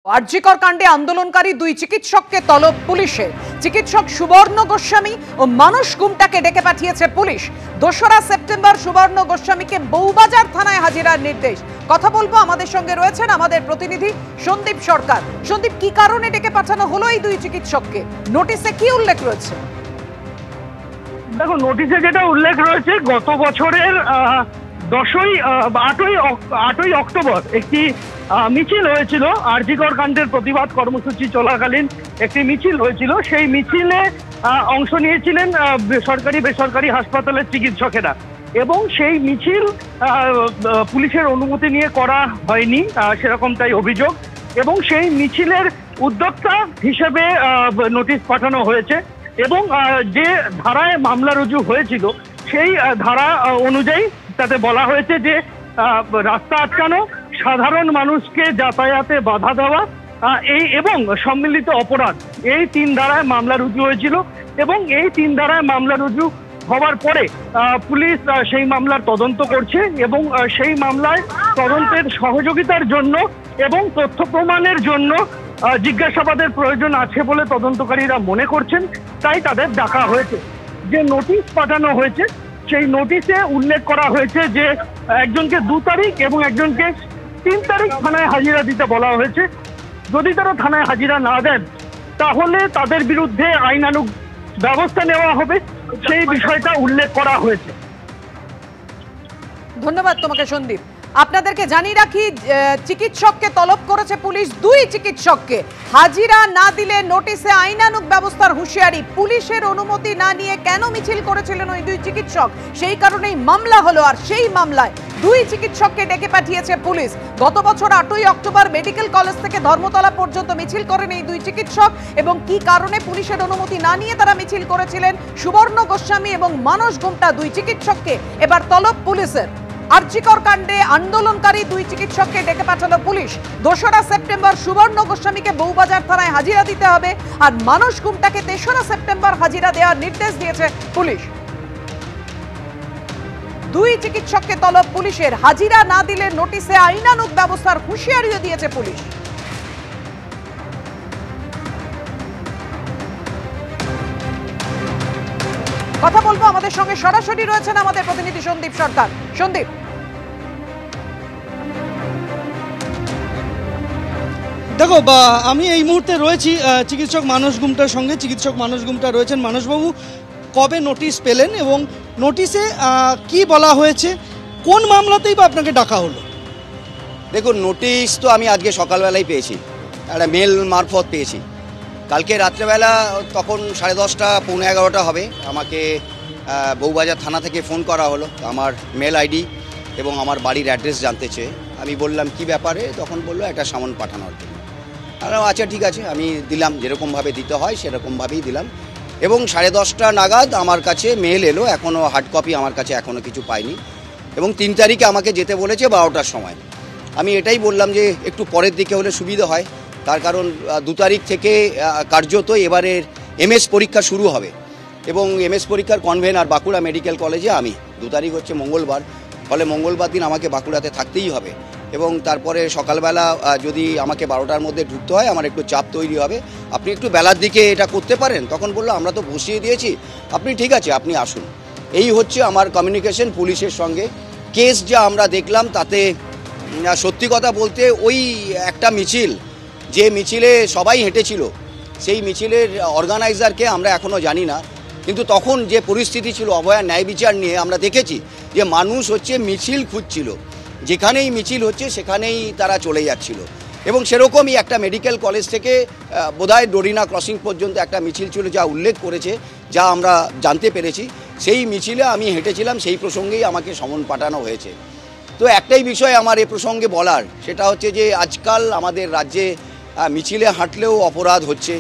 আরজিকর কাণ্ডে আন্দোলনকারী দুই চিকিৎসককে তলব পুলিশে। চিকিৎসক সুবর্ণ গোস্বামী ও মানস গুমটাকে ডেকে পাঠিয়েছে পুলিশ। 2রা সেপ্টেম্বর সুবর্ণ গোস্বামীকে বউবাজার থানায় হাজিরার নির্দেশ। কথা বলবো, আমাদের সঙ্গে রয়েছেন আমাদের প্রতিনিধি সন্দীপ সরকার। সন্দীপ, কি কারণে ডেকে পাঠানো হলো এই দুই চিকিৎসককে? নোটিশে কি উল্লেখ রয়েছে? দেখো, নোটিশে যেটা উল্লেখ রয়েছে, গত বছরের 8ই অক্টোবর একটি মিছিল হয়েছিল। আরজিকর কাণ্ডের প্রতিবাদ কর্মসূচি চলাকালীন একটি মিছিল হয়েছিল। সেই মিছিলে অংশ নিয়েছিলেন বেসরকারি হাসপাতালের চিকিৎসকেরা, এবং সেই মিছিল পুলিশের অনুমতি নিয়ে করা হয়নি, সেরকমটাই অভিযোগ। এবং সেই মিছিলের উদ্যোক্তা হিসেবে নোটিশ পাঠানো হয়েছে, এবং যে ধারায় মামলা রুজু হয়েছিল সেই ধারা অনুযায়ী তাতে বলা হয়েছে যে রাস্তা আটকানো, সাধারণ মানুষকে যাতায়াতে বাধা দেওয়া এবং সম্মিলিত অপরাধ, এই 3 ধারায় মামলা রুজু হয়েছিল। এবং এই 3 ধারায় মামলা রুজু হওয়ার পরে পুলিশ সেই মামলার তদন্ত করছে, এবং সেই মামলায় তদন্তের সহযোগিতার জন্য এবং তথ্য প্রমাণের জন্য জিজ্ঞাসাবাদের প্রয়োজন আছে বলে তদন্তকারীরা মনে করছেন, তাই তাদের ডাকা হয়েছে। যে নোটিশ পাঠানো হয়েছে সেই নোটিশে উল্লেখ করা হয়েছে যে একজনকে 2 তারিখ এবং একজনকে 3 তারিখ থানায় হাজিরা দিতে বলা হয়েছে। যদি তারা থানায় হাজিরা না দেন তাহলে তাদের বিরুদ্ধে আইনানুগ ব্যবস্থা নেওয়া হবে, সেই বিষয়টা উল্লেখ করা হয়েছে। ধন্যবাদ তোমাকে সন্দীপ। আপনাদেরকে জানিয়ে রাখি, চিকিৎসককে তলব করেছে পুলিশ, 2 চিকিৎসককে। হাজিরা না দিলে নোটিশে আইনানুগ ব্যবস্থার হুঁশিয়ারি। পুলিশের অনুমতি না নিয়ে কেন মিছিল করেছিলেন ওই 2 চিকিৎসক, সেই কারণেই মামলা হলো। আর সেই মামলায় 2 চিকিৎসককে ডেকে পাঠিয়েছে পুলিশ। গত বছর 8ই অক্টোবর মেডিকেল কলেজ থেকে ধর্মতলা পর্যন্ত মিছিল করেন এই 2 চিকিৎসক, এবং কি কারণে পুলিশের অনুমতি না নিয়ে তারা মিছিল করেছিলেন, সুবর্ণ গোস্বামী এবং মানস গুমটা 2 চিকিৎসককে এবার তলব পুলিশের। আরজিকর কাণ্ডে আন্দোলনকারী 2 চিকিৎসককে ডেকে পাঠালো পুলিশ। 2রা সেপ্টেম্বর সুবর্ণ গোস্বামীকে বউবাজার থানায় হাজিরা দিতে হবে, আর মানস গুমটাকে 3রা সেপ্টেম্বর হাজিরা দেওয়ার নির্দেশ দিয়েছে পুলিশ। 2 চিকিৎসককে তলব পুলিশের। হাজিরা না দিলে নোটিশে আইনানুগ ব্যবস্থার হুঁশিয়ারিও দিয়েছে পুলিশ। কথা বলবো, আমাদের সঙ্গে সরাসরি রয়েছেন আমাদের প্রতিনিধি সন্দীপ সরকার। সন্দীপ, দেখো, আমি এই মুহূর্তে রয়েছি চিকিৎসক মানস গুমটার সঙ্গে। চিকিৎসক মানস গুমটা রয়েছেন। মানসবাবু, কবে নোটিশ পেলেন এবং নোটিশে কি বলা হয়েছে, কোন মামলাতেই বা আপনাকে ডাকা হলো? দেখুন, নোটিশ তো আমি আজকে সকালবেলায় পেয়েছি, একটা মেল মারফত পেয়েছি। কালকে রাত্রেবেলা তখন 10:30 পৌনে 11টা হবে, আমাকে বউবাজার থানা থেকে ফোন করা হলো। আমার মেল আইডি এবং আমার বাড়ির অ্যাড্রেস জানতে চেয়ে আমি বললাম কি ব্যাপারে, তখন বললো একটা সামন পাঠানোর জন্য। আর আচ্ছা ঠিক আছে, আমি দিলাম, যেরকমভাবে দিতে হয় সেরকমভাবেই দিলাম। এবং 10:30 নাগাদ আমার কাছে মেল এলো, এখনও হার্ড কপি আমার কাছে এখনও কিছু পাইনি। এবং 3 তারিখে আমাকে যেতে বলেছে 12টার সময়। আমি এটাই বললাম যে একটু পরের দিকে হলে সুবিধা হয়, তার কারণ 2 তারিখ থেকে কার্যত এবারের MS পরীক্ষা শুরু হবে, এবং MS পরীক্ষার কনভেনার বাঁকুড়া মেডিকেল কলেজে আমি। 2 তারিখ হচ্ছে মঙ্গলবার, ফলে মঙ্গলবার দিন আমাকে বাঁকুড়াতে থাকতেই হবে। এবং তারপরে সকালবেলা যদি আমাকে 12টার মধ্যে ঢুকতে হয়, আমার একটু চাপ তৈরি হবে। আপনি একটু বেলার দিকে এটা করতে পারেন? তখন বললো আমরা তো বসিয়ে দিয়েছি, আপনি ঠিক আছে আপনি আসুন। এই হচ্ছে আমার কমিউনিকেশন পুলিশের সঙ্গে। কেস যা আমরা দেখলাম তাতে সত্যি কথা বলতে ওই একটা মিছিল, যে মিছিলে সবাই হেঁটেছিল, সেই মিছিলের অর্গানাইজারকে আমরা এখনও জানি না। কিন্তু তখন যে পরিস্থিতি ছিল অভয়া ন্যায় বিচার নিয়ে, আমরা দেখেছি যে মানুষ হচ্ছে মিছিল খুঁজছিল, যেখানেই মিছিল হচ্ছে সেখানেই তারা চলে যাচ্ছিল। এবং সেরকমই একটা মেডিকেল কলেজ থেকে বোধহয় ডোরিনা ক্রসিং পর্যন্ত একটা মিছিল ছিল, যা উল্লেখ করেছে, যা আমরা জানতে পেরেছি। সেই মিছিলে আমি হেঁটেছিলাম, সেই প্রসঙ্গেই আমাকে সমন পাঠানো হয়েছে। তো একটাই বিষয় আমার এ প্রসঙ্গে বলার, সেটা হচ্ছে যে আজকাল আমাদের রাজ্যে মিছিলে হাঁটলেও অপরাধ হচ্ছে।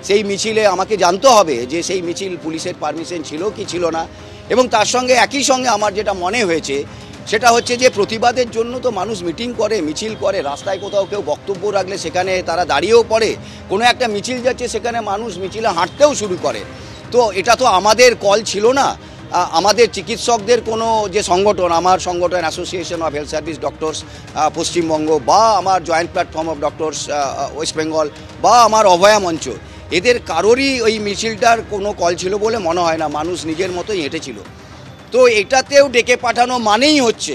সেই মিছিলে আমাকে জানতে হবে যে সেই মিছিল পুলিশের পারমিশন ছিল কি ছিল না। এবং তার সঙ্গে একই সঙ্গে আমার যেটা মনে হয়েছে সেটা হচ্ছে যে প্রতিবাদের জন্য তো মানুষ মিটিং করে, মিছিল করে, রাস্তায় কোথাও কেউ বক্তব্য রাখলে সেখানে তারা দাঁড়িয়েও পড়ে, কোনো একটা মিছিল যাচ্ছে সেখানে মানুষ মিছিলে হাঁটতেও শুরু করে। তো এটা তো আমাদের কল ছিল না, আমাদের চিকিৎসকদের কোনো যে সংগঠন, আমার সংগঠন association of health service doctors Paschimbanga, বা আমার joint platform of doctors West Bengal, বা আমার অভয়া মঞ্চ, এদের কারোরই ওই মিছিলটার কোনো কল ছিল বলে মনে হয় না। মানুষ নিজের মতোই হেঁটেছিল। তো এটাতেও ডেকে পাঠানো মানেই হচ্ছে,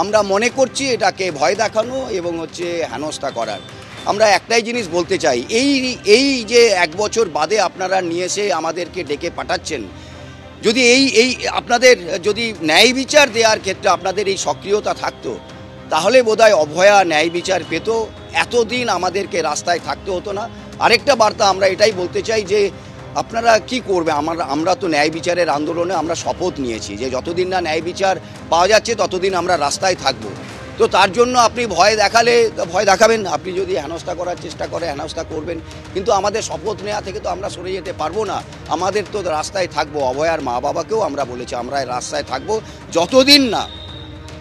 আমরা মনে করছি এটাকে ভয় দেখানো এবং হচ্ছে হেনস্থা করার। আমরা একটাই জিনিস বলতে চাই, এই যে 1 বছর বাদে আপনারা নিয়ে এসে আমাদেরকে ডেকে পাঠাচ্ছেন, যদি এই আপনাদের যদি ন্যায় বিচার দেওয়ার ক্ষেত্রে আপনাদের এই সক্রিয়তা থাকতো, তাহলে বোধহয় অভয়া ন্যায় বিচার পেত, এতদিন আমাদেরকে রাস্তায় থাকতে হতো না। আরেকটা বার্তা আমরা এটাই বলতে চাই যে আপনারা কি করবে, আমরা তো ন্যায় বিচারের আন্দোলনে আমরা শপথ নিয়েছি যে যতদিন না ন্যায় বিচার পাওয়া যাচ্ছে ততদিন আমরা রাস্তায় থাকব। তো তার জন্য আপনি ভয় দেখালে ভয় দেখাবেন, আপনি যদি হেনস্থা করার চেষ্টা করে হেনস্থা করবেন, কিন্তু আমাদের শপথ নেওয়া থেকে তো আমরা সরে যেতে পারবো না। আমাদের তো রাস্তায় থাকবো। অভয়ার মা বাবাকেও আমরা বলেছি আমরা রাস্তায় থাকবো যতদিন না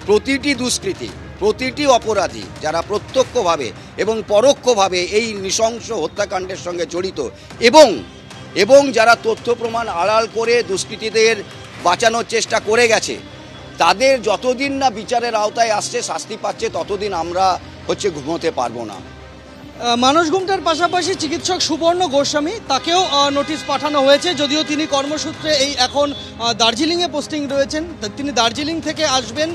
প্রতিটি দুষ্কৃতী, প্রতিটি অপরাধী যারা প্রত্যক্ষভাবে এবং পরোক্ষভাবে এই নৃশংস হত্যাকাণ্ডের সঙ্গে জড়িত এবং যারা তথ্য প্রমাণ আড়াল করে দুষ্কৃতীদের বাঁচানোর চেষ্টা করে গেছে, তাদের যতদিন না বিচারের আওতায় আসছে, শাস্তি পাচ্ছে, ততদিন আমরা ঘুমোতে পারবো না। মানস গুমটার পাশাপাশি চিকিৎসক সুবর্ণ গোস্বামী, তাকেও নোটিশ পাঠানো হয়েছে, যদিও তিনি কর্মসূত্রে এই এখন দার্জিলিংয়ে পোস্টিং রয়েছেন। তিনি দার্জিলিং থেকে আসবেন।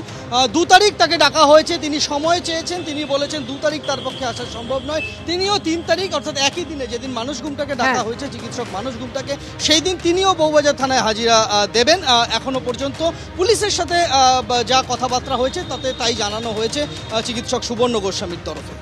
2 তারিখ তাকে ডাকা হয়েছে, তিনি সময় চেয়েছেন, তিনি বলেছেন 2 তারিখ তার পক্ষে আসা সম্ভব নয়। তিনিও 3 তারিখ অর্থাৎ একই দিনে যেদিন মানস গুমটাকে ডাকা হয়েছে, চিকিৎসক মানস গুমটাকে, সেই দিন তিনিও বউবাজার থানায় হাজিরা দেবেন। এখনো পর্যন্ত পুলিশের সাথে যা কথাবার্তা হয়েছে তাতে তাই জানানো হয়েছে চিকিৎসক সুবর্ণ গোস্বামীর তরফে।